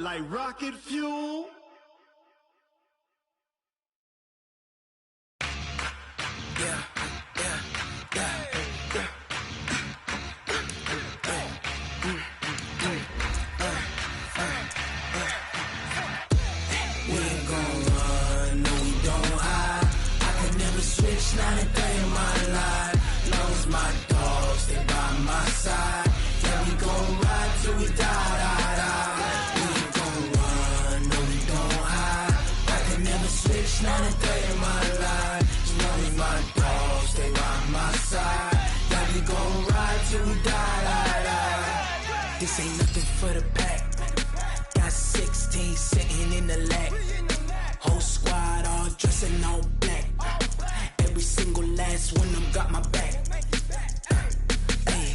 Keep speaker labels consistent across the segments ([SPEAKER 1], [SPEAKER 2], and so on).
[SPEAKER 1] like rocket fuel.
[SPEAKER 2] Yeah. We ain't gon' run, no we don't hide. I could never switch, not a day in my life. Long as my dogs, they by my side. Yeah, we gon' ride till we die. We ain't gon' run, no we don't hide. I could never switch, not a day in my life. As long as my dogs, they by my side. Yeah, we gon' ride till we die. This ain't nothing for the pack. Got 16 sitting in the lag. Whole squad all dressing all black. Every single last one of them got my back. Hey,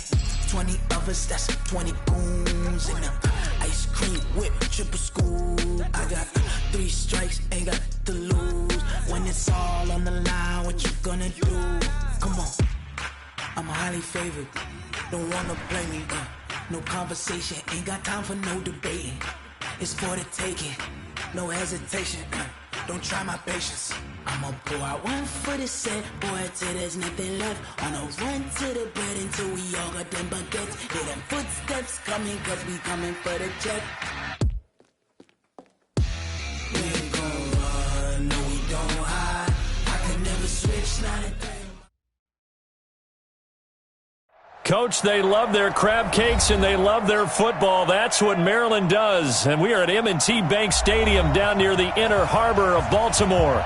[SPEAKER 2] 20 of us, that's 20 goons in the ice cream whip, triple school. I got 3 strikes, ain't got to lose. When it's all on the line, what you gonna do? Come on, I'm highly favored. Don't wanna play me, no conversation, ain't got time for no debating. It's for the taking, no hesitation. Don't try my patience. I'ma pull out one for the set, boy, till there's nothing left. On a run to the bed until we all got them baguettes. Hear them footsteps coming, cause we coming for the check. We ain't gon' run, no we don't hide. I can never switch, not a thing.
[SPEAKER 3] Coach, they love their crab cakes and they love their football. That's what Maryland does. And we are at M&T Bank Stadium down near the Inner Harbor of Baltimore.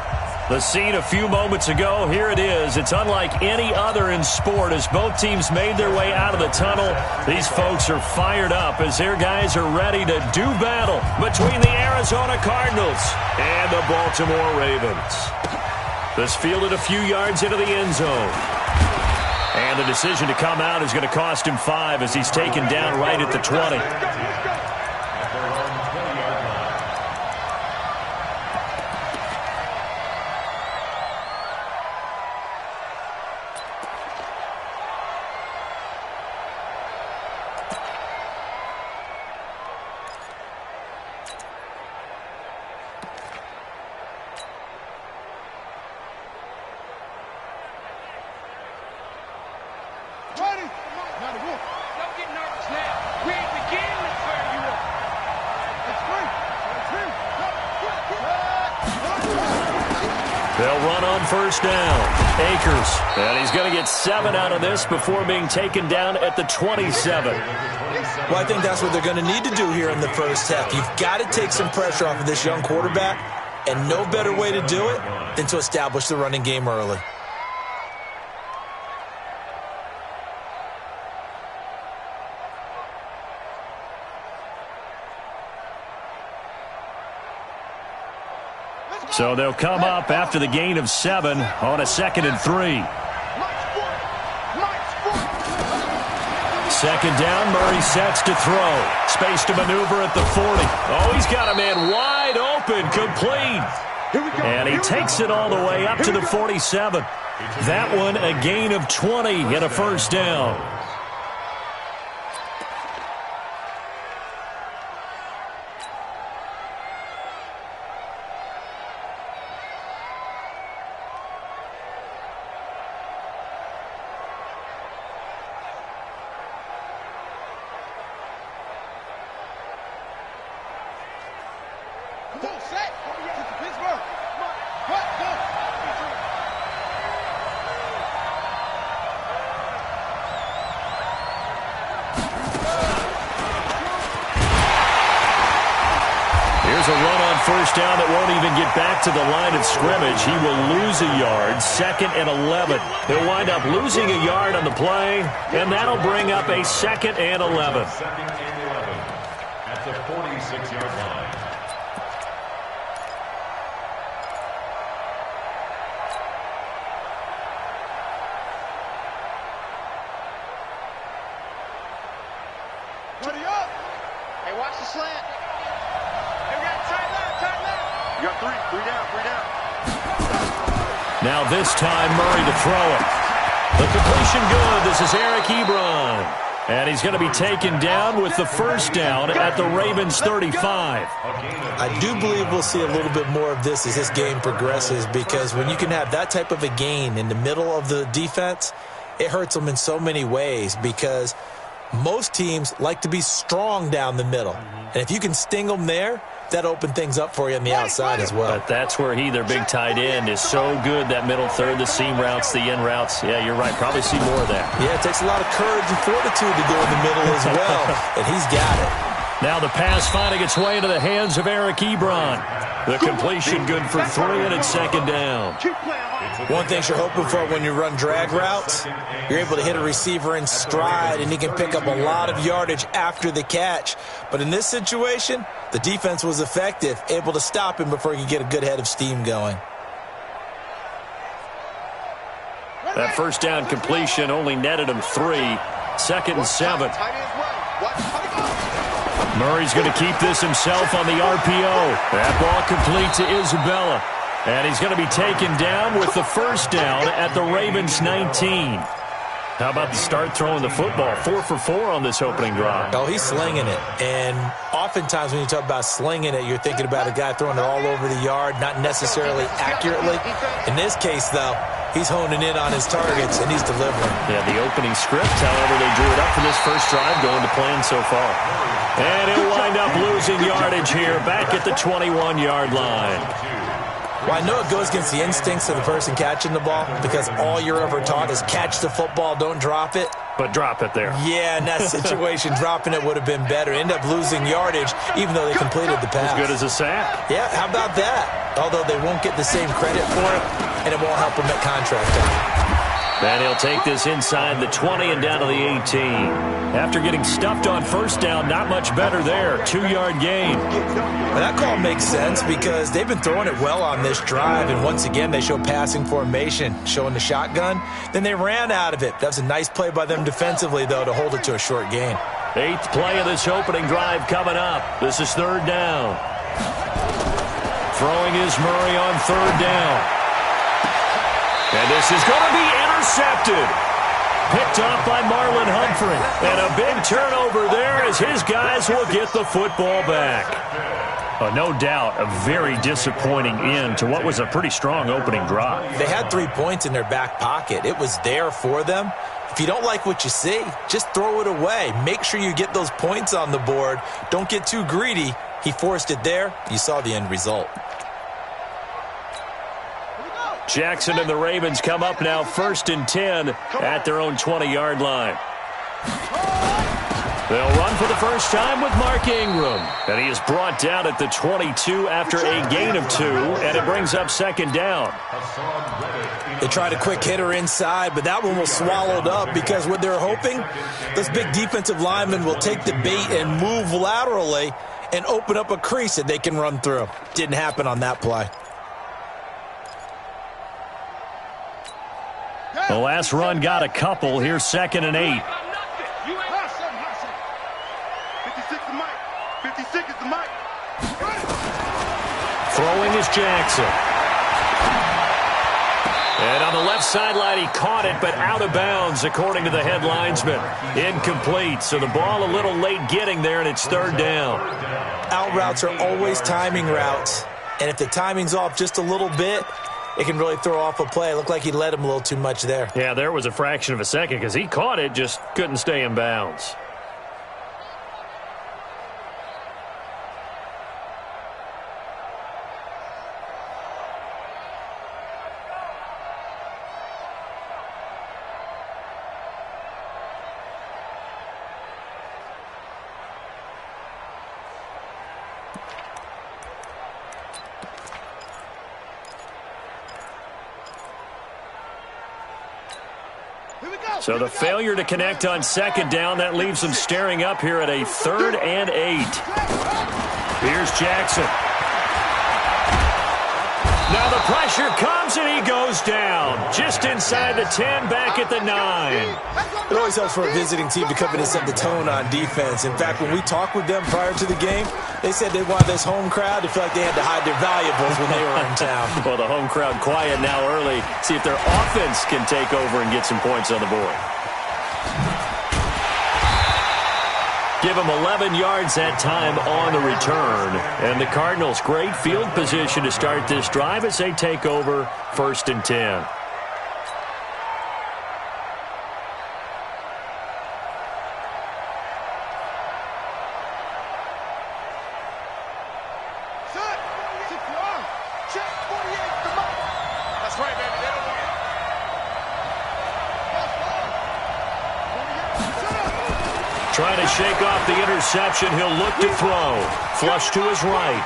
[SPEAKER 3] The scene a few moments ago, here it is. It's unlike any other in sport as both teams made their way out of the tunnel. These folks are fired up as their guys are ready to do battle between the Arizona Cardinals and the Baltimore Ravens. This fielded a few yards into the end zone. And the decision to come out is going to cost him 5 as he's taken down right at the 20. They'll run on first down. Akers. And he's going to get 7 out of this before being taken down at the 27.
[SPEAKER 4] Well, I think that's what they're going to need to do here in the first half. You've got to take some pressure off of this young quarterback, and no better way to do it than to establish the running game early.
[SPEAKER 3] So they'll come up after the gain of 7 on a 2nd and 3. Second down, Murray sets to throw. Space to maneuver at the 40. Oh, he's got a man wide open, complete. And he takes it all the way up to the 47. That one a gain of 20 and a first down. First down that won't even get back to the line of scrimmage. He will lose a yard, 2nd and 11. He'll wind up losing a yard on the play, and that'll bring up a 2nd and 11.
[SPEAKER 5] At the 46-yard line.
[SPEAKER 6] Ready up. Hey, watch the slant. You got 3 down.
[SPEAKER 3] Now this time, Murray to throw it. The completion good. This is Eric Ebron. And he's going to be taken down with the first down at the Ravens 35.
[SPEAKER 4] I do believe we'll see a little bit more of this as this game progresses, because when you can have that type of a gain in the middle of the defense, it hurts them in so many ways, because most teams like to be strong down the middle. And if you can sting them there, that open things up for you on the outside as well.
[SPEAKER 3] But that's where their big tight end, is so good, that middle third, the seam routes, the in routes. Yeah, you're right. Probably see more of that.
[SPEAKER 4] Yeah, it takes a lot of courage and fortitude to go in the middle as well, and he's got it.
[SPEAKER 3] Now the pass finding its way into the hands of Eric Ebron. The completion good for 3, and it's second down.
[SPEAKER 4] One thing you're hoping for when you run drag routes, you're able to hit a receiver in stride, and he can pick up a lot of yardage after the catch. But in this situation, the defense was effective, able to stop him before he could get a good head of steam going.
[SPEAKER 3] That first down completion only netted him 3. 2nd and 7. Murray's going to keep this himself on the RPO. That ball complete to Isabella. And he's going to be taken down with the first down at the Ravens 19. How about the start throwing the football? 4 for 4 on this opening drive.
[SPEAKER 4] Oh, he's slinging it. And oftentimes when you talk about slinging it, you're thinking about a guy throwing it all over the yard, not necessarily accurately. In this case, though, he's honing in on his targets, and he's delivering.
[SPEAKER 3] Yeah, the opening script, however, they drew it up for this first drive, going to plan so far. And he'll wind up losing yardage here, back at the 21-yard line.
[SPEAKER 4] Well, I know it goes against the instincts of the person catching the ball, because all you're ever taught is catch the football, don't drop it.
[SPEAKER 3] But drop it there.
[SPEAKER 4] Yeah, in that situation, dropping it would have been better. End up losing yardage, even though they completed the pass.
[SPEAKER 3] As good as a sack.
[SPEAKER 4] Yeah, how about that? Although they won't get the same credit for it, and it won't help them at contract time.
[SPEAKER 3] And he'll take this inside the 20 and down to the 18. After getting stuffed on first down, not much better there. 2-yard gain.
[SPEAKER 4] Well, that call makes sense because they've been throwing it well on this drive, and once again they show passing formation, showing the shotgun. Then they ran out of it. That was a nice play by them defensively, though, to hold it to a short gain.
[SPEAKER 3] 8th play of this opening drive coming up. This is 3rd down. Throwing is Murray on 3rd down. And this is going to be intercepted. Picked off by Marlon Humphrey. And a big turnover there as his guys will get the football back. No doubt a very disappointing end to what was a pretty strong opening drive.
[SPEAKER 4] They had 3 points in their back pocket. It was there for them. If you don't like what you see, just throw it away. Make sure you get those points on the board. Don't get too greedy. He forced it there. You saw the end result.
[SPEAKER 3] Jackson and the Ravens come up now 1st and 10 at their own 20-yard line. They'll run for the first time with Mark Ingram. And he is brought down at the 22 after a gain of 2, and it brings up 2nd down.
[SPEAKER 4] They tried a quick hitter inside, but that one was swallowed up because what they're hoping, those big defensive linemen will take the bait and move laterally and open up a crease that they can run through. Didn't happen on that play.
[SPEAKER 3] The last run got a couple. Here's 2nd and 8.
[SPEAKER 6] 56 is Mike. 56 is the Mike.
[SPEAKER 3] Throwing is Jackson. And on the left sideline, he caught it, but out of bounds, according to the head linesman. Incomplete, so the ball a little late getting there, and it's 3rd down.
[SPEAKER 4] Out routes are always timing routes, and if the timing's off just a little bit, it can really throw off a play. It looked like he led him a little too much there.
[SPEAKER 3] Yeah, there was a fraction of a second because he caught it, just couldn't stay in bounds. So the failure to connect on 2nd down, that leaves them staring up here at a 3rd and 8. Here's Jackson. Now the pressure comes and he goes down. Just inside the 10, back at the 9.
[SPEAKER 4] It always helps for a visiting team to come in and set the tone on defense. In fact, when we talked with them prior to the game, they said they wanted this home crowd to feel like they had to hide their valuables when they were in town.
[SPEAKER 3] Well, the home crowd quiet now early. See if their offense can take over and get some points on the board. Give him 11 yards that time on the return. And the Cardinals, great field position to start this drive as they take over 1st and 10. Trying to shake off the interception. He'll look to throw. Flush to his right.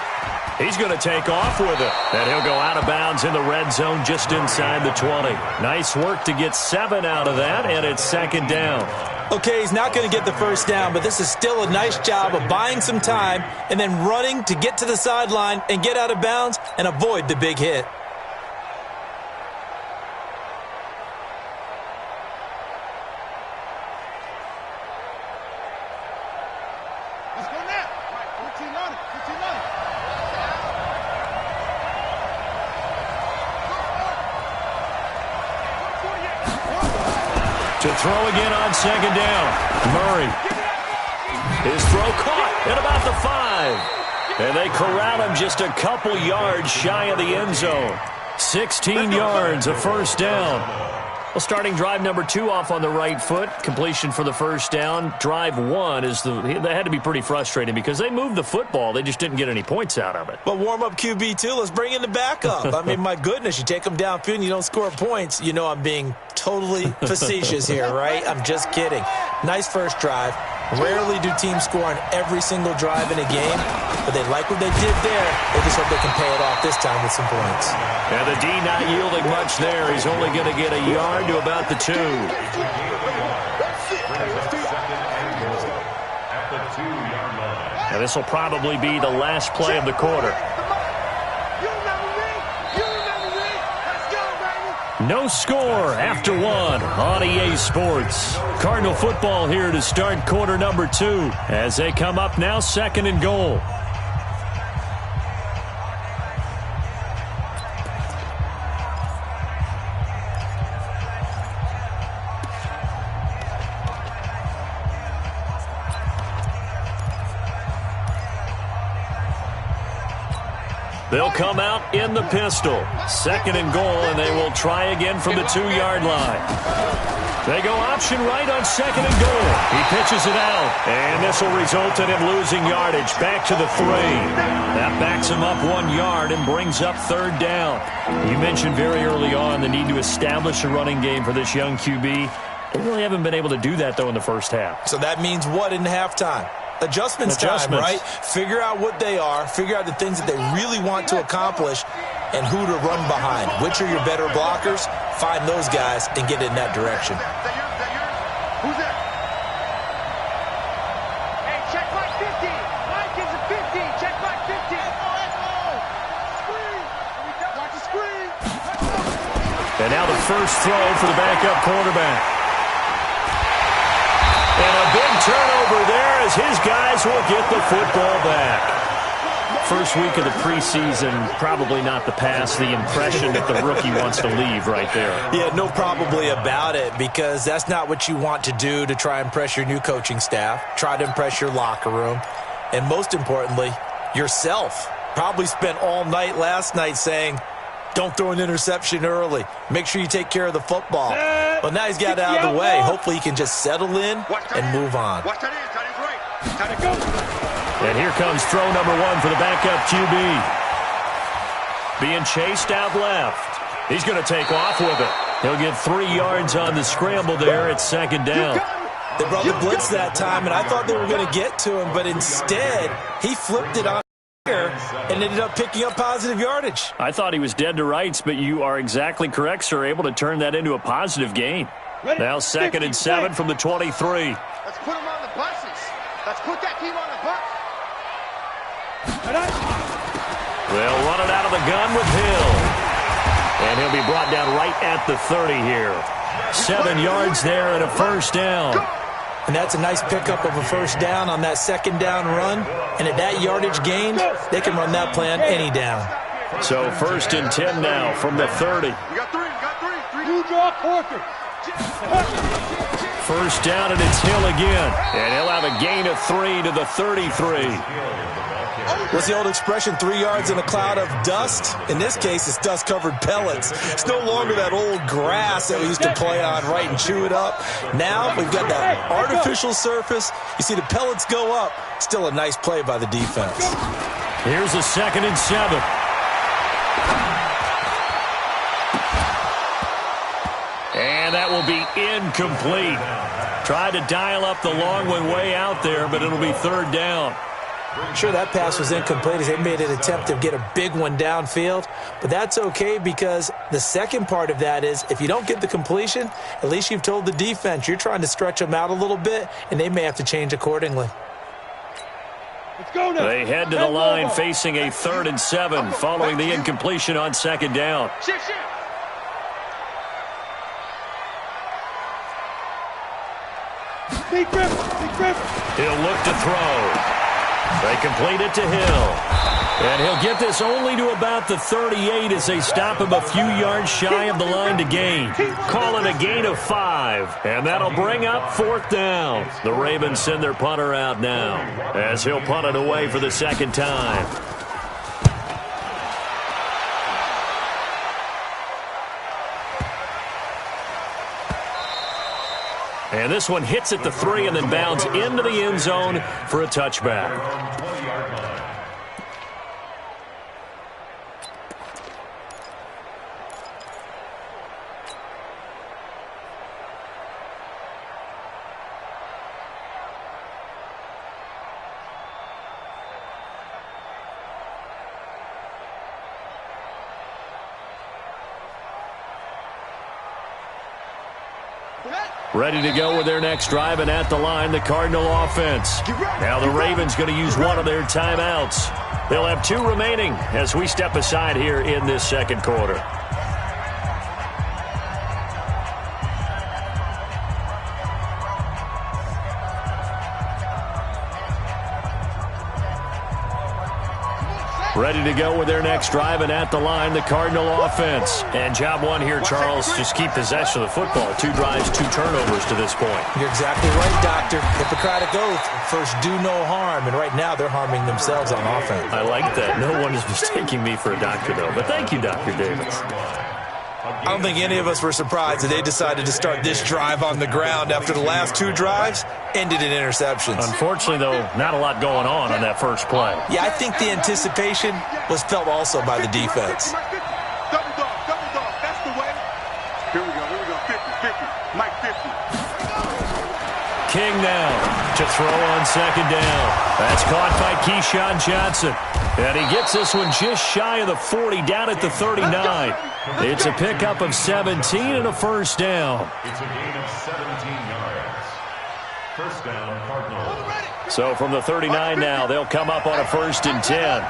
[SPEAKER 3] He's going to take off with it. And he'll go out of bounds in the red zone just inside the 20. Nice work to get 7 out of that, and it's 2nd down.
[SPEAKER 4] Okay, he's not going to get the first down, but this is still a nice job of buying some time and then running to get to the sideline and get out of bounds and avoid the big hit.
[SPEAKER 3] To throw again on 2nd down. Murray. His throw caught at about the 5. And they corral him just a couple yards shy of the end zone. 16 yards, a 1st down. Well, starting drive number 2 off on the right foot. Completion for the 1st down. Drive 1 is that had to be pretty frustrating because they moved the football. They just didn't get any points out of it.
[SPEAKER 4] But warm-up QB, too. Let's bring in the backup. I mean, my goodness, you take them downfield and you don't score points. You know I'm being totally facetious here, right? I'm just kidding. Nice first drive. Rarely do teams score on every single drive in a game, but they like what they did there. They just hope they can pay it off this time with some points.
[SPEAKER 3] And the D not yielding much there. He's only going to get a yard to about the 2.
[SPEAKER 5] At the 2-yard line.
[SPEAKER 3] And this will probably be the last play of the quarter. No score after 1 on EA Sports. Cardinal football here to start quarter number 2 as they come up now 2nd and goal. They'll come out in the pistol. 2nd and goal, and they will try again from the 2-yard line. They go option right on 2nd and goal. He pitches it out, and this will result in him losing yardage back to the 3. That backs him up 1 yard and brings up 3rd down. You mentioned very early on the need to establish a running game for this young QB. They really haven't been able to do that, though, in the first half.
[SPEAKER 4] So that means what in halftime? Adjustments time, right? Figure out what they are, figure out the things that they really want to accomplish, and who to run behind. Which are your better blockers? Find those guys and get in that direction.
[SPEAKER 6] Who's that? Hey, check my 50. Mike is a 50. Check my 50. Screen. Watch the screen.
[SPEAKER 3] And now the first throw for the backup quarterback. And a big turnover there as his guys will get the football back. First week of the preseason, probably not the pass, the impression that the rookie wants to leave right there.
[SPEAKER 4] Yeah, no probably about it, because that's not what you want to do to try and impress your new coaching staff, try to impress your locker room, and most importantly, yourself. Probably spent all night last night saying, don't throw an interception early. Make sure you take care of the football. But now he's got it out of the way. Hopefully he can just settle in and move on.
[SPEAKER 6] Watch that in. Tight end's right. Tight end go.
[SPEAKER 3] And here comes throw number 1 for the backup QB. Being chased out left. He's going to take off with it. He'll get 3 yards on the scramble there at 2nd down.
[SPEAKER 4] They brought the blitz that time, and I thought they were going to get to him, but instead he flipped it on and ended up picking up positive yardage.
[SPEAKER 3] I thought he was dead to rights, but you are exactly correct, sir. Able to turn that into a positive gain. Now 2nd and 7 from the 23.
[SPEAKER 6] Let's put him on the buses. Let's put that team on the bus.
[SPEAKER 3] They'll run it out of the gun with Hill. And he'll be brought down right at the 30 here. 7 yards there and a 1st down.
[SPEAKER 4] And that's a nice pickup of a 1st down on that 2nd down run. And at that yardage gain, they can run that plan any down.
[SPEAKER 3] So 1st and 10 now from the 30.
[SPEAKER 6] We got 3. We got 3. 3. You draw quarter.
[SPEAKER 3] First down, and it's Hill again. And he'll have a gain of 3 to the 33.
[SPEAKER 4] What's the old expression, 3 yards in a cloud of dust? In this case, it's dust-covered pellets. It's no longer that old grass that we used to play on, right, and chew it up. Now we've got that artificial surface. You see the pellets go up. Still a nice play by the defense.
[SPEAKER 3] Here's a 2nd and 7. And that will be incomplete. Tried to dial up the long one way out there, but it'll be 3rd down.
[SPEAKER 4] Sure, that pass was incomplete as they made an attempt to get a big one downfield, but that's okay because the second part of that is if you don't get the completion, at least you've told the defense you're trying to stretch them out a little bit, and they may have to change accordingly.
[SPEAKER 6] Let's go now.
[SPEAKER 3] They head to the line facing a 3rd and 7 following the incompletion on 2nd down.
[SPEAKER 6] Shift. Big grip.
[SPEAKER 3] He'll look to throw. They complete it to Hill. And he'll get this only to about the 38 as they stop him a few yards shy of the line to gain. Call it a gain of 5. And that'll bring up 4th down. The Ravens send their punter out now as he'll punt it away for the 2nd time. And this one hits at the 3 and then bounds into the end zone for a touchback. Ready to go with their next drive, and at the line, the Cardinal offense. Now the Ravens going to use one of their timeouts. They'll have 2 remaining as we step aside here in this 2nd quarter. Ready to go with their next drive, and at the line, the Cardinal offense. And job 1 here, Charles, just keep possession of the football. 2 drives, 2 turnovers to this point.
[SPEAKER 4] You're exactly right, Doctor. Hippocratic oath. First, do no harm. And right now, they're harming themselves on offense.
[SPEAKER 3] I like that. No one is mistaking me for a doctor, though. But thank you, Dr. Davis.
[SPEAKER 4] I don't think any of us were surprised that they decided to start this drive on the ground after the last 2 drives ended in interceptions.
[SPEAKER 3] Unfortunately, though, not a lot going on that first play.
[SPEAKER 4] Yeah, I think the anticipation was felt also by the defense.
[SPEAKER 6] Double dog, that's the way. Here we go, 50, Mike 50.
[SPEAKER 3] King now to throw on 2nd down. That's caught by Keyshawn Johnson. And he gets this one just shy of the 40, down at the 39. It's a pickup of 17 and a 1st down.
[SPEAKER 5] It's a gain of 17 yards. 1st down, Cardinals.
[SPEAKER 3] So from the 39 now, they'll come up on a 1st and 10.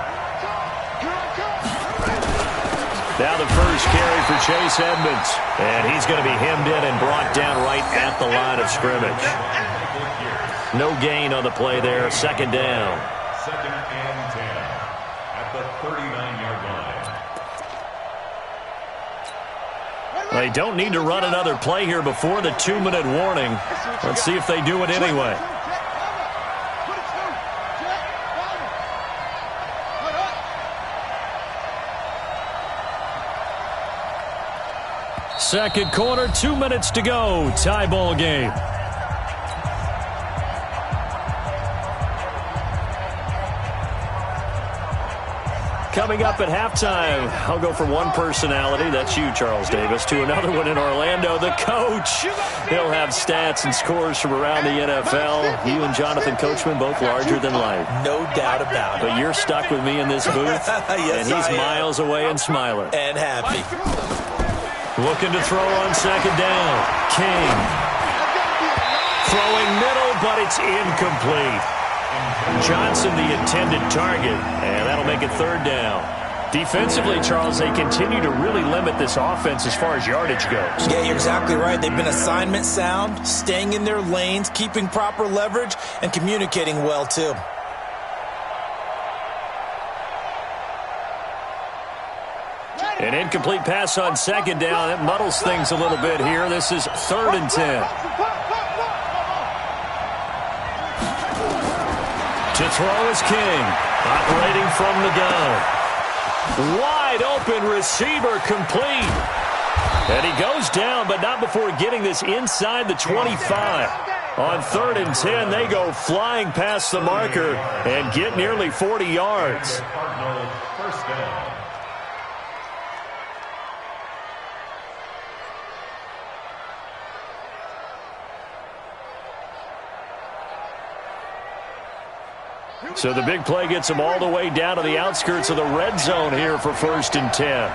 [SPEAKER 3] Now the first carry for Chase Edmonds. And he's going to be hemmed in and brought down right at the line of scrimmage. No gain on the play there. 2nd down.
[SPEAKER 5] 2nd and 10 at the 39-yard line.
[SPEAKER 3] They don't need to run another play here before the 2-minute warning. Let's see if they do it anyway. Second quarter, 2 minutes to go. Tie ball game. Coming up at halftime, I'll go from one personality, that's you, Charles Davis, to another one in Orlando, the coach. He'll have stats and scores from around the NFL. You and Jonathan Coachman, both larger than life.
[SPEAKER 4] No doubt about it.
[SPEAKER 3] But you're stuck with me in this booth,
[SPEAKER 4] yes,
[SPEAKER 3] and he's miles away and smiling.
[SPEAKER 4] And happy.
[SPEAKER 3] Looking to throw on 2nd down. King. Throwing middle, but it's incomplete. Johnson, the intended target, and that'll make it 3rd down. Defensively, Charles, they continue to really limit this offense as far as yardage goes.
[SPEAKER 4] Yeah, you're exactly right. They've been assignment sound, staying in their lanes, keeping proper leverage, and communicating well, too.
[SPEAKER 3] An incomplete pass on second down. It muddles things a little bit here. This is 3rd and 10. To throw is King, operating from the gun. Wide open receiver, complete. And he goes down, but not before getting this inside the 25. On 3rd and 10, they go flying past the marker and get nearly 40 yards.
[SPEAKER 5] Cardinals first down.
[SPEAKER 3] So the big play gets them all the way down to the outskirts of the red zone here for 1st and 10.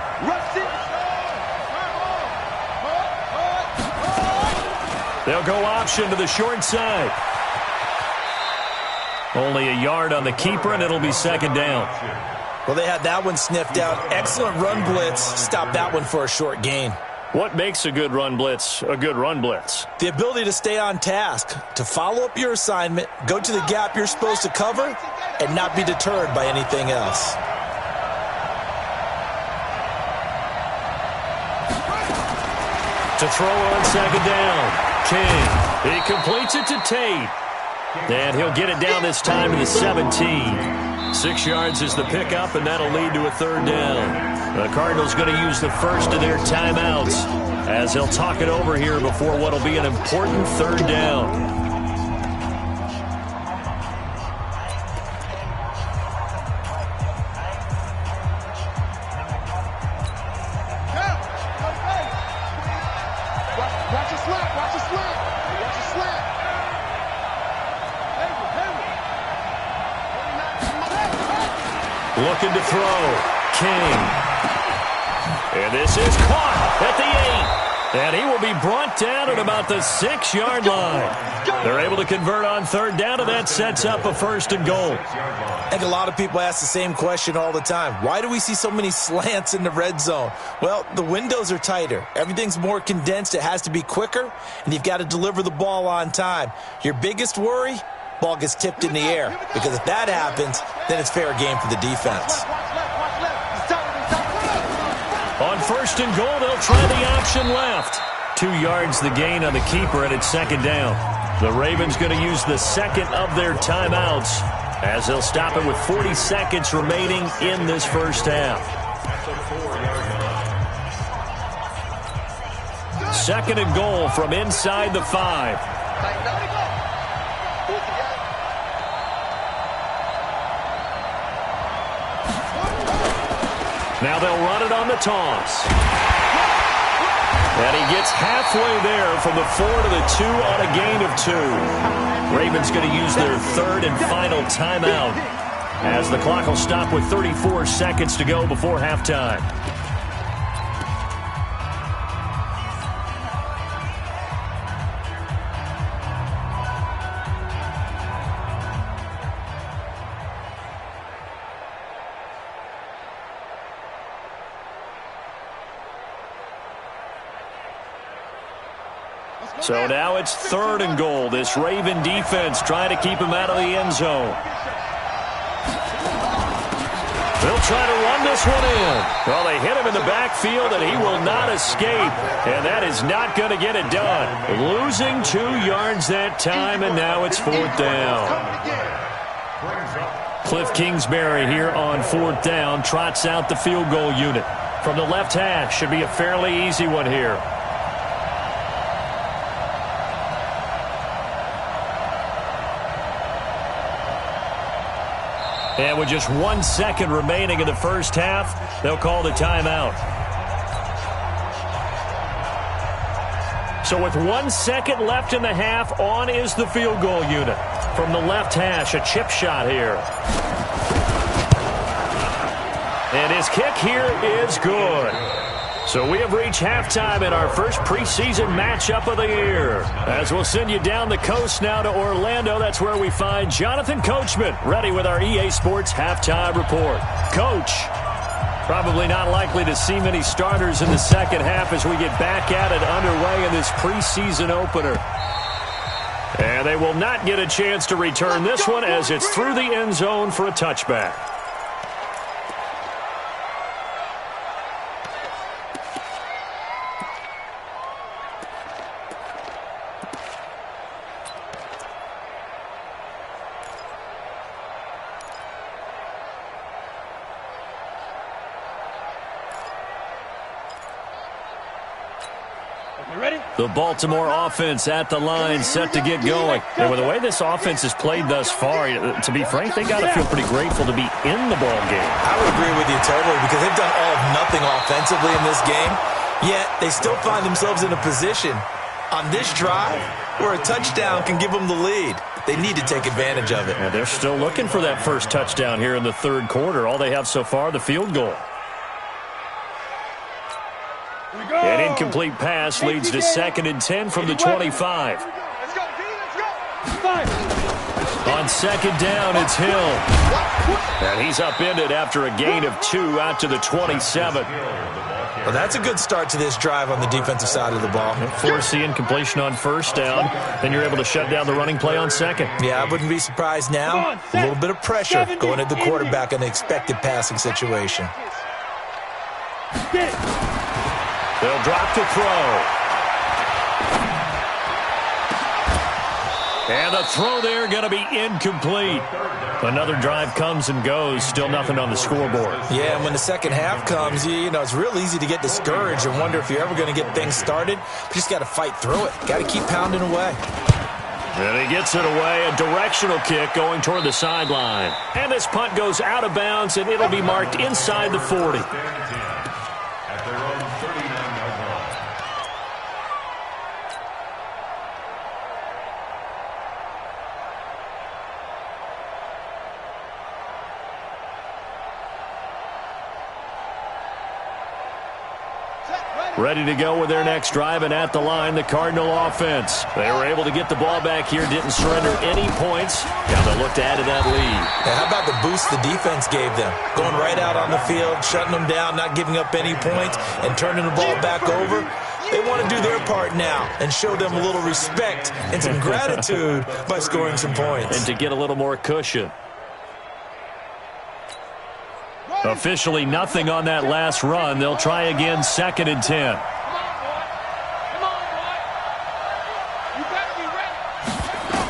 [SPEAKER 3] They'll go option to the short side. Only a yard on the keeper, and it'll be 2nd down.
[SPEAKER 4] Well, they had that one sniffed out. Excellent run blitz. Stop that one for a short gain.
[SPEAKER 3] What makes a good run blitz a good run blitz?
[SPEAKER 4] The ability to stay on task, to follow up your assignment, go to the gap you're supposed to cover, and not be deterred by anything else.
[SPEAKER 3] To throw on 2nd down, King. He completes it to Tate. And he'll get it down this time to the 17. 6 yards is the pickup, and that'll lead to a 3rd down. The Cardinals going to use the first of their timeouts as they'll talk it over here before what will be an important 3rd down.
[SPEAKER 6] Watch your slap. Watch your slap. Watch your slap.
[SPEAKER 3] Looking to throw. King. And this is caught at the 8. And he will be brought down at about the 6-yard line. They're able to convert on 3rd down, and that sets up a 1st and goal.
[SPEAKER 4] I think a lot of people ask the same question all the time. Why do we see so many slants in the red zone? Well, the windows are tighter. Everything's more condensed. It has to be quicker, and you've got to deliver the ball on time. Your biggest worry? Ball gets tipped in the air, because if that happens, then it's fair game for the defense.
[SPEAKER 3] On 1st and goal, they'll try the option left. 2 yards the gain on the keeper, and it's 2nd down. The Ravens going to use the second of their timeouts as they'll stop it with 40 seconds remaining in this first half. 2nd and goal from inside the 5. Now they'll run it on the toss. And he gets halfway there from the 4 to the 2 on a gain of 2. Ravens going to use their 3rd and final timeout as the clock will stop with 34 seconds to go before halftime. So now it's 3rd and goal. This Raven defense trying to keep him out of the end zone. They'll try to run this one in. Well, they hit him in the backfield, and he will not escape. And that is not going to get it done. Losing 2 yards that time, and now it's 4th down. Cliff Kingsbury here on 4th down trots out the field goal unit. From the left hash, should be a fairly easy one here. And with just 1 second remaining in the first half, they'll call the timeout. So with 1 second left in the half, on is the field goal unit. From the left hash, a chip shot here. And his kick here is good. So we have reached halftime in our first preseason matchup of the year. As we'll send you down the coast now to Orlando, that's where we find Jonathan Coachman, ready with our EA Sports Halftime Report. Coach, probably not likely to see many starters in the second half as we get back at it underway in this preseason opener. And they will not get a chance to return this one as it's through the end zone for a touchback. The Baltimore offense at the line, set to get going. And with the way this offense has played thus far, to be frank, they got to feel pretty grateful to be in the ball game.
[SPEAKER 4] I would agree with you totally, because they've done all of nothing offensively in this game, yet they still find themselves in a position on this drive where a touchdown can give them the lead. They need to take advantage of it.
[SPEAKER 3] And they're still looking for that first touchdown here in the third quarter. All they have so far, the field goal. An incomplete pass leads to 2nd and 10 from the 25. On 2nd down, it's Hill. And he's upended after a gain of 2 out to the 27.
[SPEAKER 4] Well, that's a good start to this drive on the defensive side of the ball.
[SPEAKER 3] Force the incompletion on 1st down. Then you're able to shut down the running play on 2nd.
[SPEAKER 4] Yeah, I wouldn't be surprised now. A little bit of pressure going at the quarterback in the expected passing situation.
[SPEAKER 3] They'll drop to throw. And the throw there going to be incomplete. Another drive comes and goes. Still nothing on the scoreboard.
[SPEAKER 4] Yeah, and when the second half comes, you know, it's real easy to get discouraged and wonder if you're ever going to get things started. But you just got to fight through it. Got to keep pounding away.
[SPEAKER 3] And he gets it away. A directional kick going toward the sideline. And this punt goes out of bounds, and it'll be marked inside the 40. Ready to go with their next drive, and at the line, the Cardinal offense. They were able to get the ball back here, didn't surrender any points. Now they'll look to add to that lead.
[SPEAKER 4] Yeah, how about the boost the defense gave them? Going right out on the field, shutting them down, not giving up any points, and turning the ball back over. They want to do their part now and show them a little respect and some gratitude by scoring some points.
[SPEAKER 3] And to get a little more cushion. Officially nothing on that last run. They'll try again, 2nd and 10.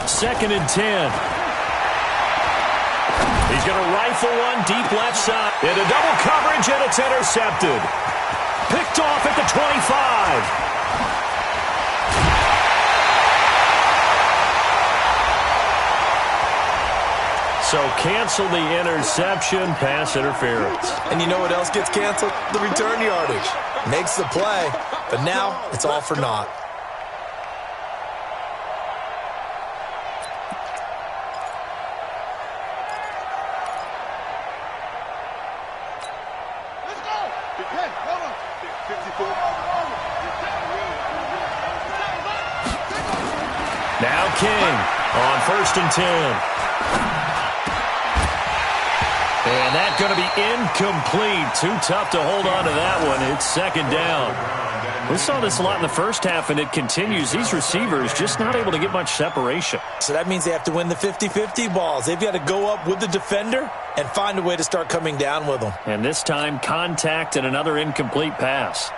[SPEAKER 3] 2nd and 10. He's going to rifle one deep left side. Into double coverage, and it's intercepted. Picked off at the 25. So cancel the interception, pass interference.
[SPEAKER 4] And you know what else gets canceled? The return yardage. Makes the play, but now it's all for naught.
[SPEAKER 6] Let's go. Hey, hold on. 54.
[SPEAKER 3] Now King on 1st and 10. And that's going to be incomplete. Too tough to hold on to that one. It's 2nd down. We saw this a lot in the first half, and it continues. These receivers just not able to get much separation.
[SPEAKER 4] So that means they have to win the 50-50 balls. They've got to go up with the defender and find a way to start coming down with them.
[SPEAKER 3] And this time, contact and another incomplete pass.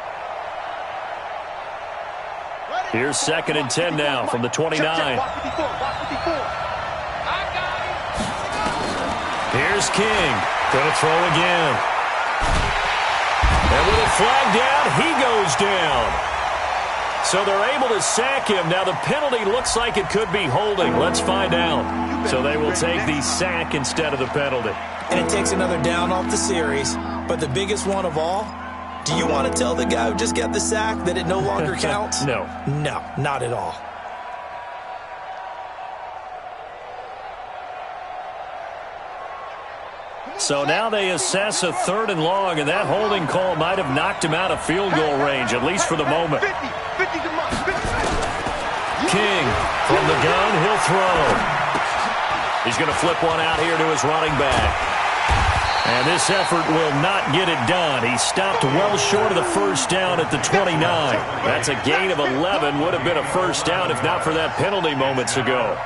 [SPEAKER 3] Here's 2nd and 10 now from the 29. Here's King. Going to throw again. And with a flag down, he goes down. So they're able to sack him. Now the penalty looks like it could be holding. Let's find out. So they will take the sack instead of the penalty.
[SPEAKER 4] And it takes another down off the series. But the biggest one of all, do you want to tell the guy who just got the sack that it no longer counts?
[SPEAKER 3] No.
[SPEAKER 4] No, not at all.
[SPEAKER 3] So now they assess a 3rd and long, and that holding call might have knocked him out of field goal range, at least for the moment. King from the gun, he'll throw. He's going to flip one out here to his running back. And this effort will not get it done. He stopped well short of the first down at the 29. That's a gain of 11. Would have been a first down if not for that penalty moments ago.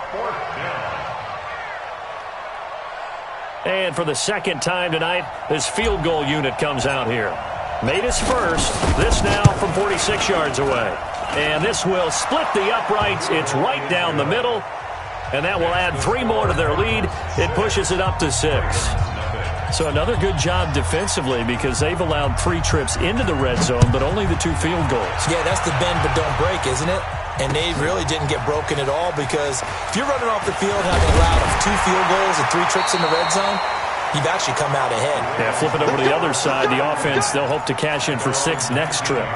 [SPEAKER 3] And for the 2nd time tonight, this field goal unit comes out here. Made his first. This now from 46 yards away. And this will split the uprights. It's right down the middle. And that will add 3 more to their lead. It pushes it up to 6. So another good job defensively because they've allowed 3 trips into the red zone, but only the 2 field goals.
[SPEAKER 4] Yeah, that's the bend but don't break, isn't it? And they really didn't get broken at all because if you're running off the field having allowed 2 field goals and 3 trips in the red zone, you've actually come out ahead.
[SPEAKER 3] Yeah, flip it over to the other side. The offense, they'll hope to cash in for 6 next trip.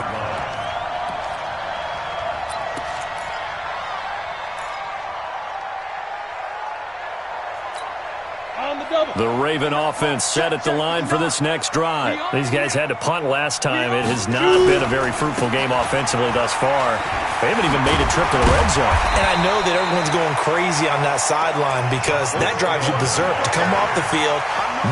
[SPEAKER 3] The Raven offense set at the line for this next drive. These guys had to punt last time. It has not been a very fruitful game offensively thus far. They haven't even made a trip to the red zone. And I know that everyone's going crazy on that sideline because that drives you berserk to come off the field,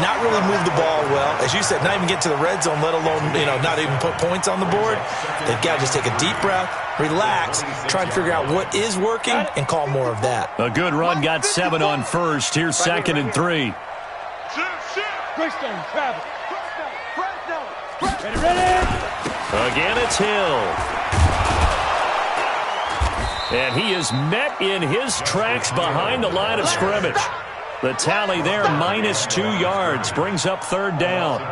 [SPEAKER 3] not really move the ball well. As you said, not even get to the red zone, let alone, not even put points on the board. They've got to just take a deep breath, relax, try and figure out what is working, and call more of that. A good run got 7 on first. Here's 2nd and 3.
[SPEAKER 6] Greystone, travel.
[SPEAKER 3] Ready. Again, it's Hill. And he is met in his tracks behind the line of scrimmage. The tally there, -2 yards, brings up 3rd down.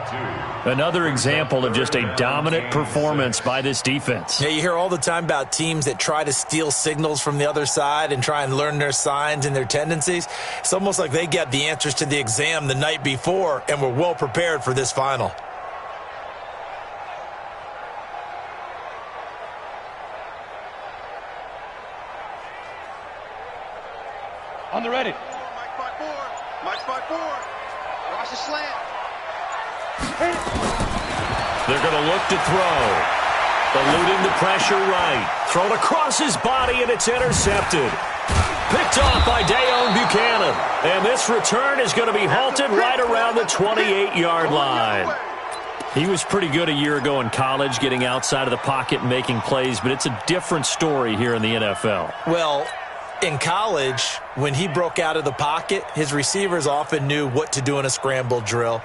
[SPEAKER 3] Another example of just a dominant performance by this defense. Yeah, you hear all the time about teams that try to steal signals from the other side and try and learn their signs and their tendencies. It's almost like they get the answers to the exam the night before and were well prepared for this final.
[SPEAKER 6] On the ready.
[SPEAKER 1] Mike spot 4. Watch the slant.
[SPEAKER 3] They're going to look to throw. Eluding the pressure right. Thrown across his body, and it's intercepted. Picked off by Dayon Buchanan. And this return is going to be halted right around the 28-yard line. He was pretty good a year ago in college, getting outside of the pocket and making plays, but it's a different story here in the NFL.
[SPEAKER 4] Well, in college, when he broke out of the pocket, his receivers often knew what to do in a scramble drill.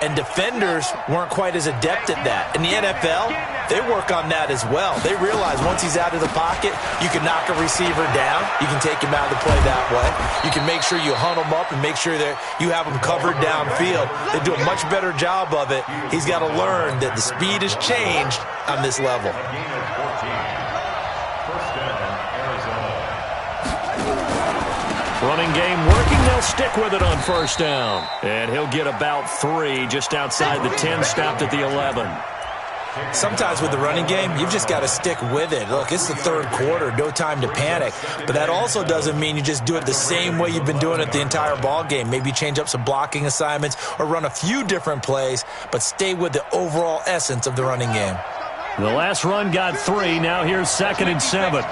[SPEAKER 4] And defenders weren't quite as adept at that. In the NFL, they work on that as well. They realize once he's out of the pocket, you can knock a receiver down. You can take him out of the play that way. You can make sure you hunt him up and make sure that you have him covered downfield. They do a much better job of it. He's got to learn that the speed has changed on this level.
[SPEAKER 3] Running game working. They'll stick with it on 1st down. And he'll get about 3 just outside the 10, stopped at the 11.
[SPEAKER 4] Sometimes with the running game, you've just got to stick with it. Look, it's the 3rd quarter, no time to panic. But that also doesn't mean you just do it the same way you've been doing it the entire ball game. Maybe change up some blocking assignments or run a few different plays, but stay with the overall essence of the running game.
[SPEAKER 3] The last run got 3. Now here's 2nd and 7.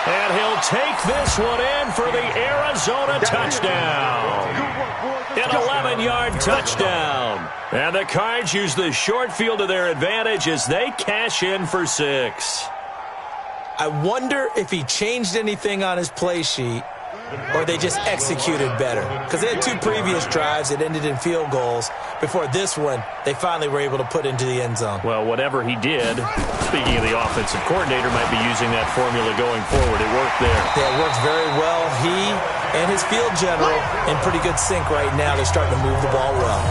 [SPEAKER 3] And he'll take this one in for the Arizona touchdown. An 11-yard touchdown. And the Cards use the short field to their advantage as they cash in for 6.
[SPEAKER 4] I wonder if he changed anything on his play sheet or they just executed better. Because they had 2 previous drives that ended in field goals. Before this one, they finally were able to put into the end zone.
[SPEAKER 3] Well, whatever he did, speaking of the offensive coordinator, might be using that formula going forward. It worked there.
[SPEAKER 4] Yeah, it works very well. He and his field general in pretty good sync right now. They're starting to move the ball well.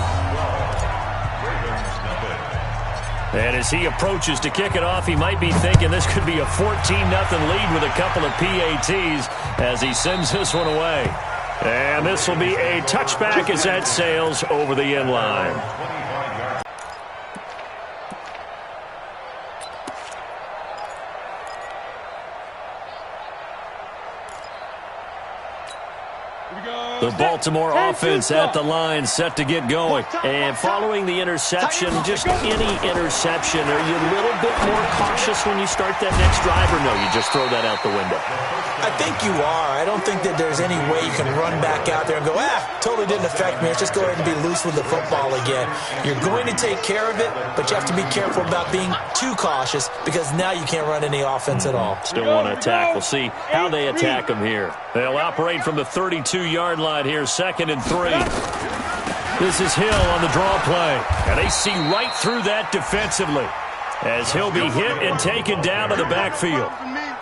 [SPEAKER 3] And as he approaches to kick it off, he might be thinking this could be a 14-0 lead with a couple of PATs as he sends this one away. And this will be a touchback as that sails over the end line. The Baltimore offense at the line, set to get going. And following the interception, just any interception, are you a little bit more cautious when you start that next drive, or no, you just throw that out the window?
[SPEAKER 4] I think you are. I don't think that there's any way you can run back out there and go, totally didn't affect me. Let's just go ahead and be loose with the football again. You're going to take care of it, but you have to be careful about being too cautious because now you can't run any offense at all.
[SPEAKER 3] Still want to attack. We'll see how they attack them here. They'll operate from the 32-yard line here, 2nd and 3. This is Hill on the draw play. And they see right through that defensively. as he'll be hit and taken down to the backfield.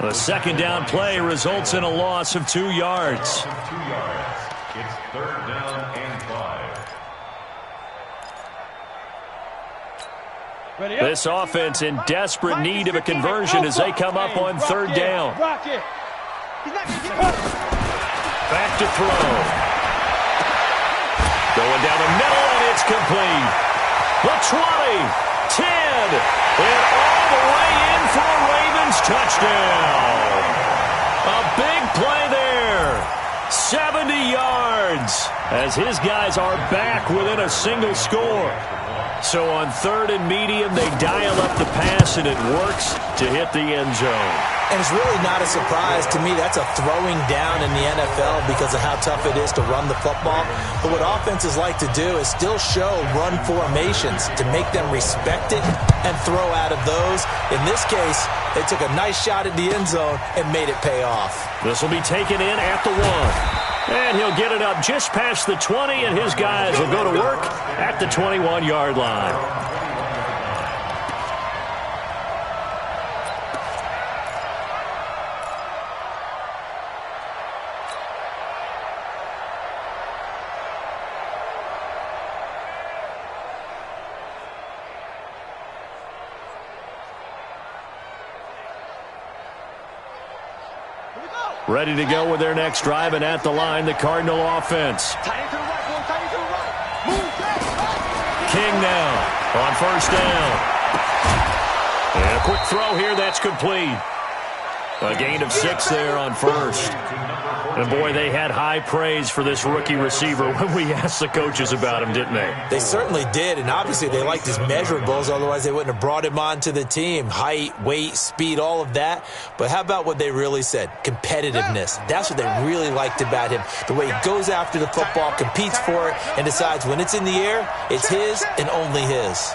[SPEAKER 3] The second down play results in a loss of 2 yards.
[SPEAKER 5] 2 yards. It's 3rd down and 5.
[SPEAKER 3] This offense in desperate need of a conversion as they come up on 3rd down. Back to throw. Going down the middle, and it's complete. The 20, 10, and all the way in for a Ravens touchdown. A big play there. 70 yards as his guys are back within a single score. So on 3rd and medium, they dial up the pass, and it works to hit the end zone.
[SPEAKER 4] And it's really not a surprise to me. That's a throwing down in the NFL because of how tough it is to run the football. But what offenses like to do is still show run formations to make them respect it and throw out of those. In this case, they took a nice shot at the end zone and made it pay off.
[SPEAKER 3] This will be taken in at the 1. And he'll get it up just past the 20, and his guys will go to work at the 21-yard line. Ready to go with their next drive, and at the line, the Cardinal offense. King now on 1st down. And a quick throw here, that's complete. A gain of 6 there on 1st. And boy, they had high praise for this rookie receiver when we asked the coaches about him, didn't they?
[SPEAKER 4] They certainly did, and obviously they liked his measurables, otherwise they wouldn't have brought him onto the team. Height, weight, speed, all of that. But how about what they really said? Competitiveness. That's what they really liked about him. The way he goes after the football, competes for it, and decides when it's in the air, it's his and only his.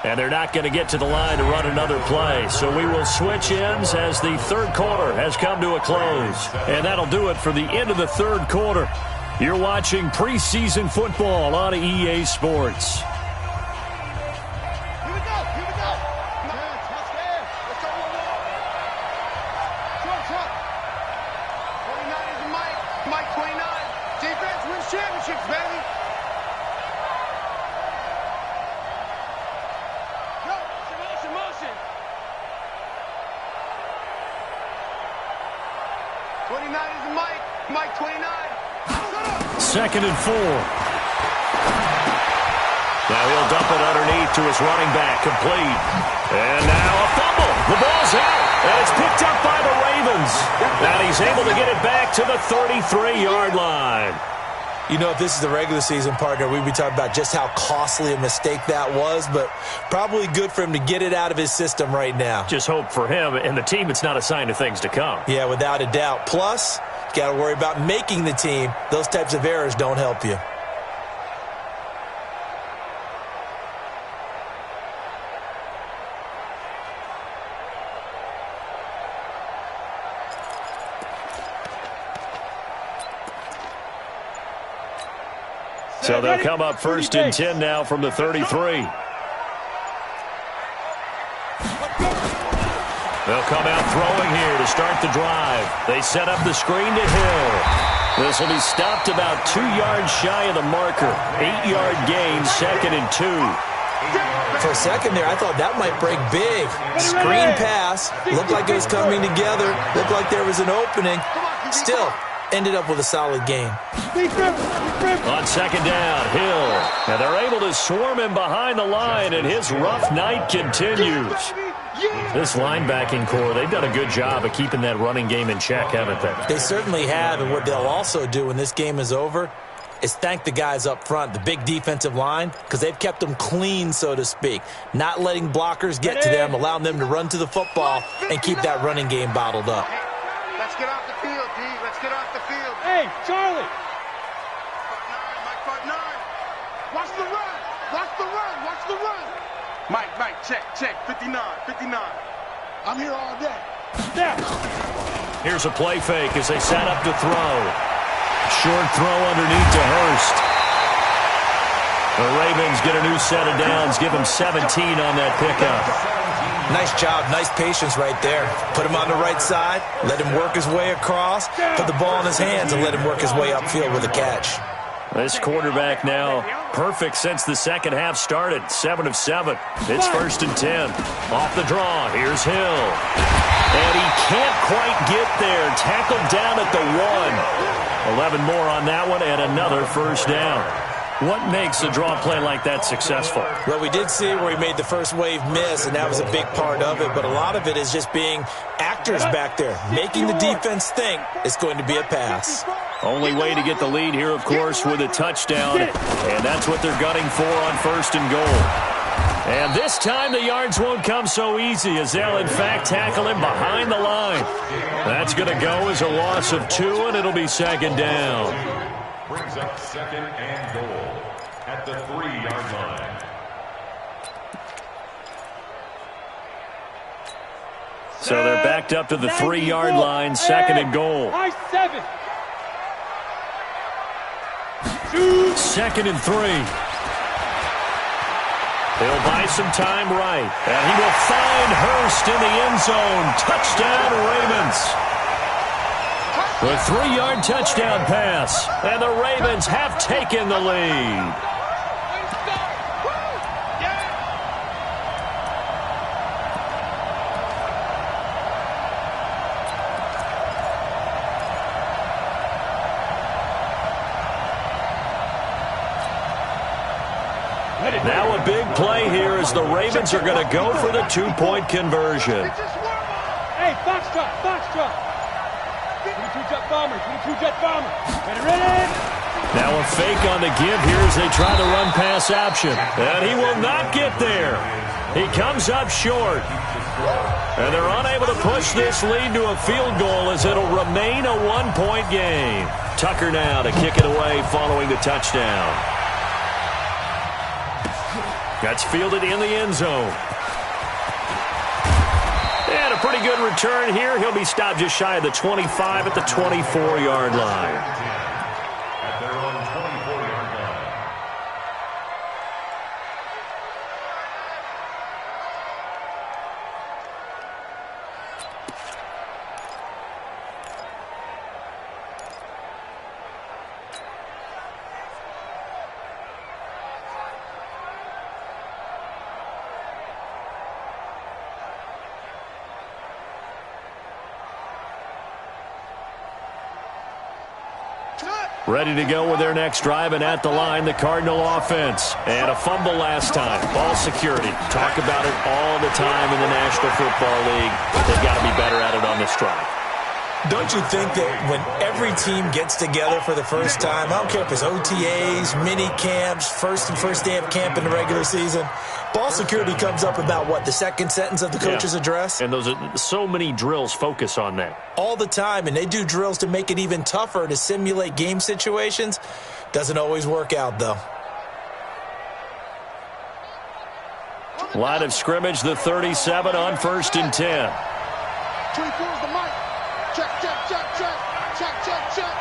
[SPEAKER 3] And they're not going to get to the line to run another play. So we will switch ends as the 3rd quarter has come to a close. And that'll do it for the end of the 3rd quarter. You're watching preseason football on EA Sports.
[SPEAKER 1] Here we go. Here we go. Let's go. 29 is Mike 29. Defense wins championships, baby. Motion. 29 is Mike 29.
[SPEAKER 3] 2nd and 4. Now he'll dump it underneath to his running back, complete. And now a fumble. The ball's out, and it's picked up by the Ravens. And he's able to get it back to the 33-yard line.
[SPEAKER 4] You know, if this is the regular season, partner, we'd be talking about just how costly a mistake that was, but probably good for him to get it out of his system right now.
[SPEAKER 3] Just hope for him and the team it's not a sign of things to come.
[SPEAKER 4] Yeah, without a doubt. Plus, you got to worry about making the team. Those types of errors don't help you.
[SPEAKER 3] So they'll come up 1st and 10 now from the 33. They'll come out throwing here to start the drive. They set up the screen to Hill. This will be stopped about 2 yards shy of the marker. 8-yard gain, 2nd and 2.
[SPEAKER 4] For a second there, I thought that might break big. Screen pass. Looked like it was coming together. Looked like there was an opening. Still, ended up with a solid gain.
[SPEAKER 3] On 2nd down, Hill. And they're able to swarm him behind the line, and his rough night continues. This linebacking core, they've done a good job of keeping that running game in check, haven't they?
[SPEAKER 4] They certainly have, and what they'll also do when this game is over is thank the guys up front, the big defensive line, because they've kept them clean, so to speak. Not letting blockers get to them, allowing them to run to the football and keep that running game bottled up.
[SPEAKER 1] Let's get off the field, D. Let's get off the field.
[SPEAKER 7] Hey, Charlie.
[SPEAKER 1] Mike 9. Watch the run. Watch the run. Watch the run. Mike, check. 59. I'm here all day.
[SPEAKER 7] Step.
[SPEAKER 3] Here's a play fake as they set up to throw. Short throw underneath to Hurst. The Ravens get a new set of downs, give him 17 on that pickup.
[SPEAKER 4] Nice job, nice patience right there. Put him on the right side, let him work his way across, put the ball in his hands, and let him work his way upfield with a catch.
[SPEAKER 3] This quarterback now perfect since the second half started. 7 of 7. It's 1st and 10. Off the draw, here's Hill. And he can't quite get there. Tackled down at the 1. 11 more on that one and another first down. What makes a draw play like that successful?
[SPEAKER 4] Well, we did see where he made the first wave miss, and that was a big part of it. But a lot of it is just being actors back there, making the defense think it's going to be a pass.
[SPEAKER 3] Only way to get the lead here, of course, with a touchdown. And that's what they're gunning for on 1st and goal. And this time the yards won't come so easy as they'll, in fact, tackle him behind the line. That's going to go as a loss of 2, and it'll be 2nd down.
[SPEAKER 5] Brings up 2nd and goal at the 3-yard line.
[SPEAKER 3] So they're backed up to the 3-yard line, 2nd and goal. 2nd and 3. He'll buy some time right. And he will find Hurst in the end zone. Touchdown, Ravens. The 3-yard touchdown pass. And the Ravens have taken the lead. Now a big play here as the Ravens are going to go for the 2-point conversion.
[SPEAKER 7] Hey, Foxtrot, Foxtrot. 22-jet bomber, 22-jet bomber. Ready?
[SPEAKER 3] Now a fake on the give here as they try to run pass option. And he will not get there. He comes up short. And they're unable to push this lead to a field goal as it'll remain a 1-point game. Tucker now to kick it away following the touchdown. That's fielded in the end zone. And a pretty good return here. He'll be stopped just shy of the 25 at the 24-yard line.
[SPEAKER 5] At their own 24-yard line.
[SPEAKER 3] Ready to go with their next drive, and at the line, the Cardinal offense. And a fumble last time. Ball security. Talk about it all the time in the National Football League. They've got to be better at it on this drive.
[SPEAKER 4] Don't you think that when every team gets together for the first time, I don't care if it's OTAs, mini camps, first day of camp in the regular season, ball security comes up about what, the second sentence of the coach's address?
[SPEAKER 3] And those are so many drills focus on that. All
[SPEAKER 4] the time, and they do drills to make it even tougher to simulate game situations. Doesn't always work out, though.
[SPEAKER 3] Line of scrimmage, the 37 on 1st and 10.
[SPEAKER 1] 24's the mic. Check, check, check, check. Check, check, check.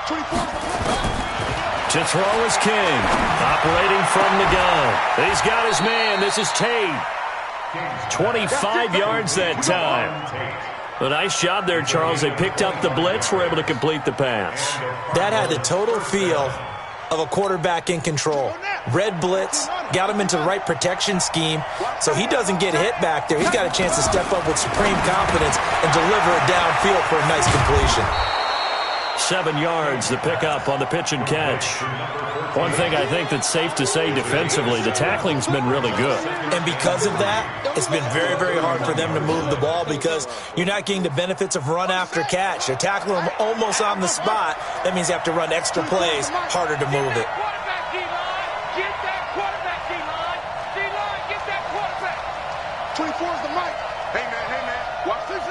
[SPEAKER 1] 24's the mic.
[SPEAKER 3] To throw is King. Operating from the gun. He's got his man. This is Tate. 25 yards that time. A nice job there, Charles. They picked up the blitz, were able to complete the pass.
[SPEAKER 4] That had the total feel of a quarterback in control. Red blitz, got him into the right protection scheme, so he doesn't get hit back there. He's got a chance to step up with supreme confidence and deliver it downfield for a nice completion.
[SPEAKER 3] 7 yards, the pickup on the pitch and catch. One thing I think that's safe to say defensively, the tackling's been really good.
[SPEAKER 4] And because of that, it's been very, very hard for them to move the ball because you're not getting the benefits of run after catch. They're tackling them almost on the spot. That means they have to run extra plays, harder to move it.
[SPEAKER 1] 24's the mic. Hey, man, watch this.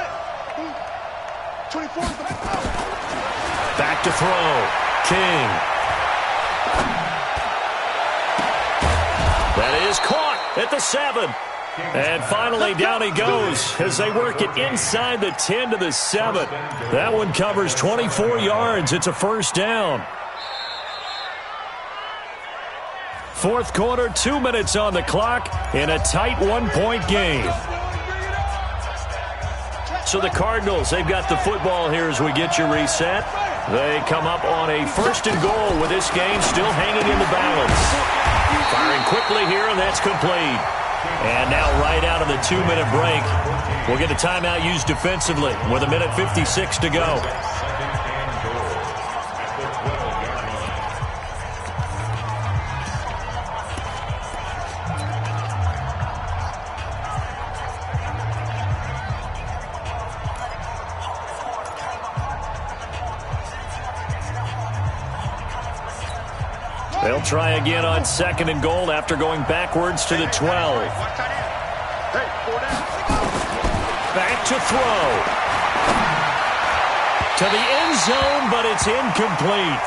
[SPEAKER 1] 24's the mic.
[SPEAKER 3] Back to throw. King. That is caught at the 7. And finally down he goes as they work it inside the 10 to the 7. That one covers 24 yards. It's a first down. fourth quarter, 2 minutes on the clock in a tight one-point game. So the Cardinals, they've got the football here as we get you reset. They come up on a 1st and goal with this game still hanging in the balance. Firing quickly here, and that's complete. And now right out of the 2-minute break, we'll get a timeout used defensively with 1:56 to go. They'll try again on 2nd and goal after going backwards to the 12. Back to throw. To the end zone, but it's incomplete.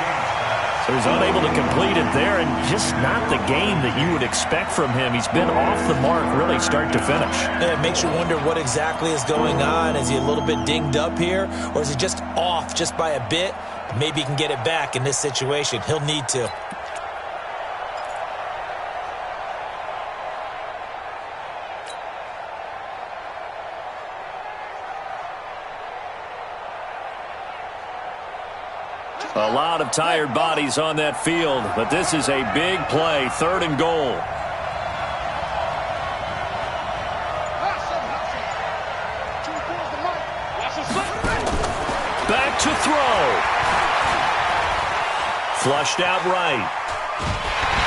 [SPEAKER 3] So he's unable to complete it there, and just not the game that you would expect from him. He's been off the mark really start to finish.
[SPEAKER 4] Yeah, it makes you wonder what exactly is going on. Is he a little bit dinged up here, or is he just off just by a bit? Maybe he can get it back in this situation. He'll need to.
[SPEAKER 3] A lot of tired bodies on that field, but this is a big play, 3rd and goal. Back to throw. Flushed out right.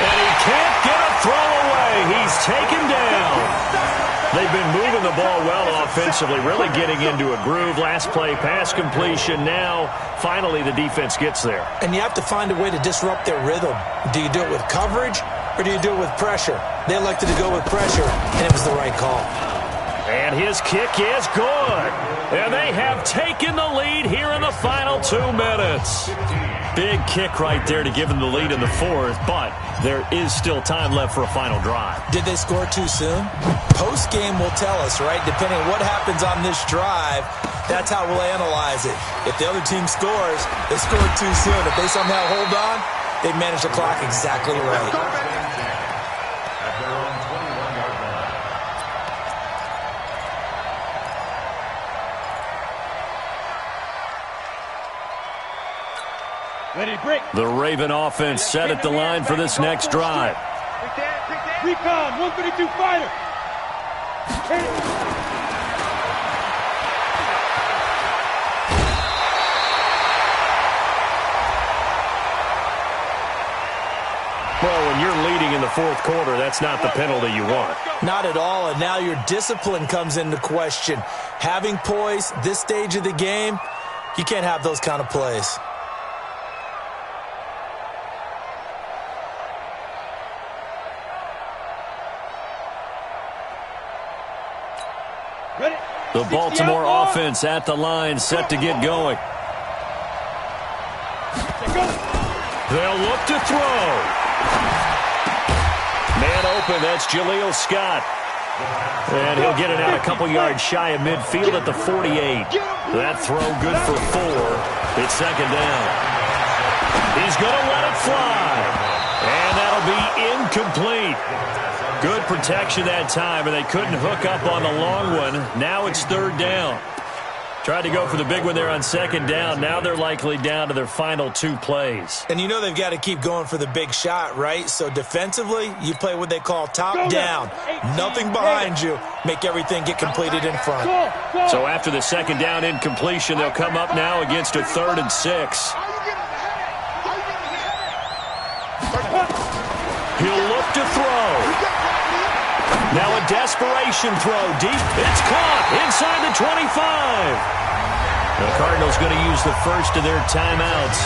[SPEAKER 3] And he can't get a throw away. He's taken down. They've been moving the ball well offensively, really getting into a groove. Last play, pass completion. Now, finally, the defense gets there.
[SPEAKER 4] And you have to find a way to disrupt their rhythm. Do you do it with coverage, or do you do it with pressure? They elected to go with pressure, and it was the right call.
[SPEAKER 3] And his kick is good. And they have taken the lead here in the final 2 minutes. Big kick right there to give them the lead in the 4th, but there is still time left for a final drive.
[SPEAKER 4] Did they score too soon? Post-game will tell us, right? Depending on what happens on this drive, that's how we'll analyze it. If the other team scores, they scored too soon. If they somehow hold on, they manage the clock exactly right.
[SPEAKER 3] The Raven offense set at the line for this next drive.
[SPEAKER 7] Recon, 132 fighter.
[SPEAKER 3] Well, when you're leading in the 4th quarter, that's not the penalty you want.
[SPEAKER 4] Not at all, and now your discipline comes into question. Having poise this stage of the game, you can't have those kind of plays.
[SPEAKER 3] The Baltimore offense at the line, set to get going. They'll look to throw. Man open, that's Jaleel Scott. And he'll get it out a couple yards shy of midfield at the 48. That throw good for 4. It's 2nd down. He's going to let it fly. And that'll be incomplete. Good protection that time, and they couldn't hook up on the long one. Now it's 3rd down. Tried to go for the big one there on 2nd down. Now they're likely down to their final 2 plays.
[SPEAKER 4] And you know they've got to keep going for the big shot, right? So defensively, you play what they call top down. Nothing behind you. Make everything get completed in front.
[SPEAKER 3] So after the 2nd down incompletion, they'll come up now against a 3rd and 6. He'll look to throw. Now a desperation throw deep. It's caught inside the 25. The Cardinals going to use the first of their timeouts.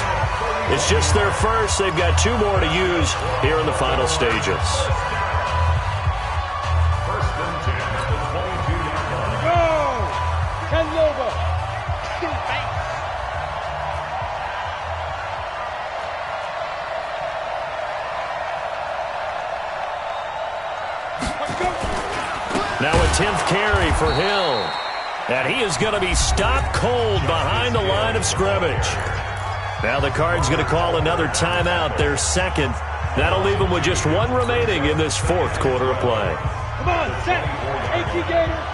[SPEAKER 3] It's just their first. They've got 2 more to use here in the final stages.
[SPEAKER 5] 1st and 10 at the 22-yard line.
[SPEAKER 7] Go! Ken Lobo.
[SPEAKER 3] Now a 10th carry for Hill. And he is going to be stopped cold behind the line of scrimmage. Now the Cards going to call another timeout, their 2nd. That'll leave them with just one remaining in this fourth quarter of play.
[SPEAKER 7] Come on, set. AT Gator.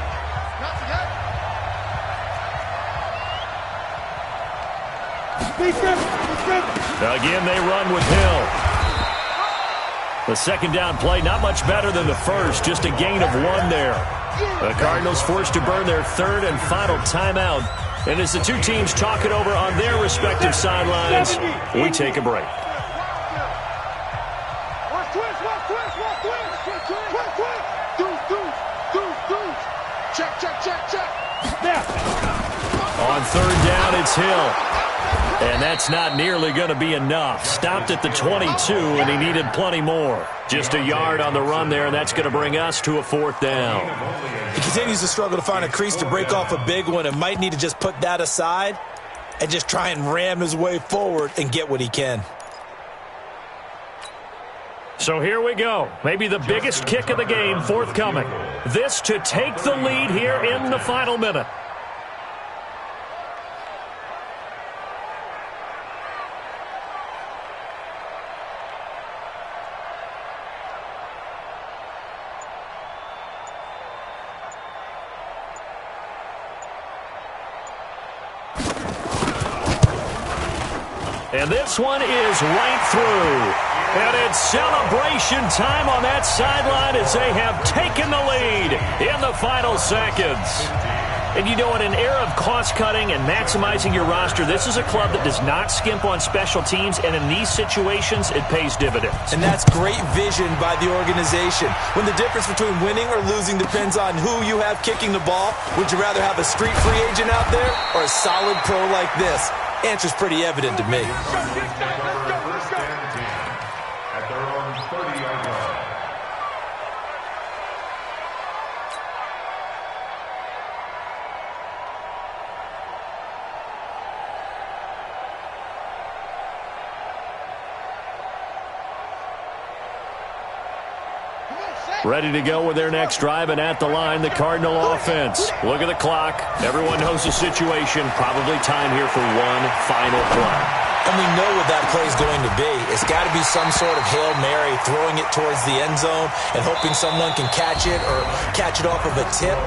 [SPEAKER 3] Again, they run with Hill. The second down play, not much better than the first, just a gain of 1 there. The Cardinals forced to burn their third and final timeout. And as the two teams talk it over on their respective sidelines, we take a break. On third down, it's Hill. And that's not nearly going to be enough. Stopped at the 22, and he needed plenty more. Just a yard on the run there, and that's going to bring us to a fourth down.
[SPEAKER 4] He continues to struggle to find a crease to break off a big one and might need to just put that aside and just try and ram his way forward and get what he can.
[SPEAKER 3] So here we go. Maybe the biggest kick of the game forthcoming. This to take the lead here in the final minute. And this one is right through. And it's celebration time on that sideline as they have taken the lead in the final seconds. And you know, in an era of cost-cutting and maximizing your roster, this is a club that does not skimp on special teams, and in these situations, it pays dividends.
[SPEAKER 4] And that's great vision by the organization. When the difference between winning or losing depends on who you have kicking the ball, would you rather have a street free agent out there or a solid pro like this? Answer's pretty evident to me.
[SPEAKER 5] At their own 30-yard line.
[SPEAKER 3] Ready to go with their next drive, and at the line, the Cardinal offense. Look at the clock. Everyone knows the situation. Probably time here for one final play.
[SPEAKER 4] And we know what that play is going to be. It's got to be some sort of Hail Mary, throwing it towards the end zone and hoping someone can catch it or catch it off of a tip.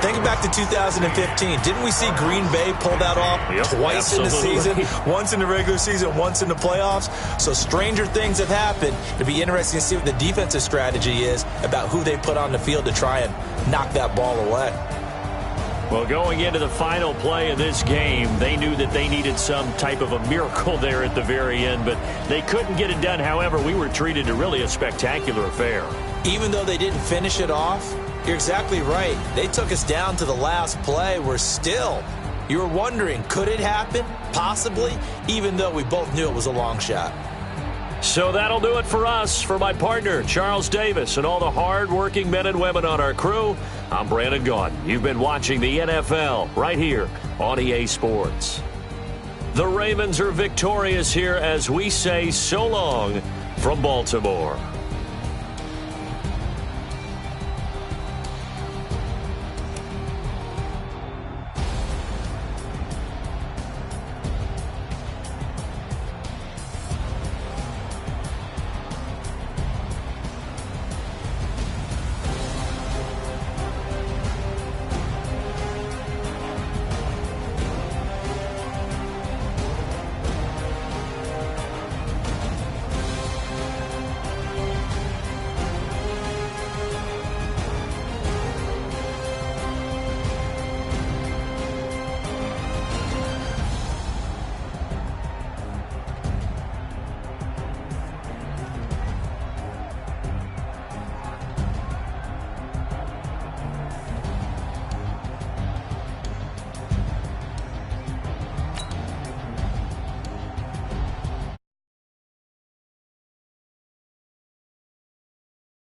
[SPEAKER 4] Think back to 2015. Didn't we see Green Bay pull that off twice in the season? Once in the regular season, once in the playoffs. So stranger things have happened. It'll be interesting to see what the defensive strategy is about who they put on the field to try and knock that ball away.
[SPEAKER 3] Well, going into the final play of this game, they knew that they needed some type of a miracle there at the very end, but they couldn't get it done. However, we were treated to really a spectacular affair.
[SPEAKER 4] Even though they didn't finish it off, you're exactly right. They took us down to the last play. You were wondering, could it happen? Possibly, even though we both knew it was a long shot.
[SPEAKER 3] So that'll do it for us. For my partner, Charles Davis, and all the hard-working men and women on our crew, I'm Brandon Gaudin. You've been watching the NFL right here on EA Sports. The Ravens are victorious here as we say so long from Baltimore.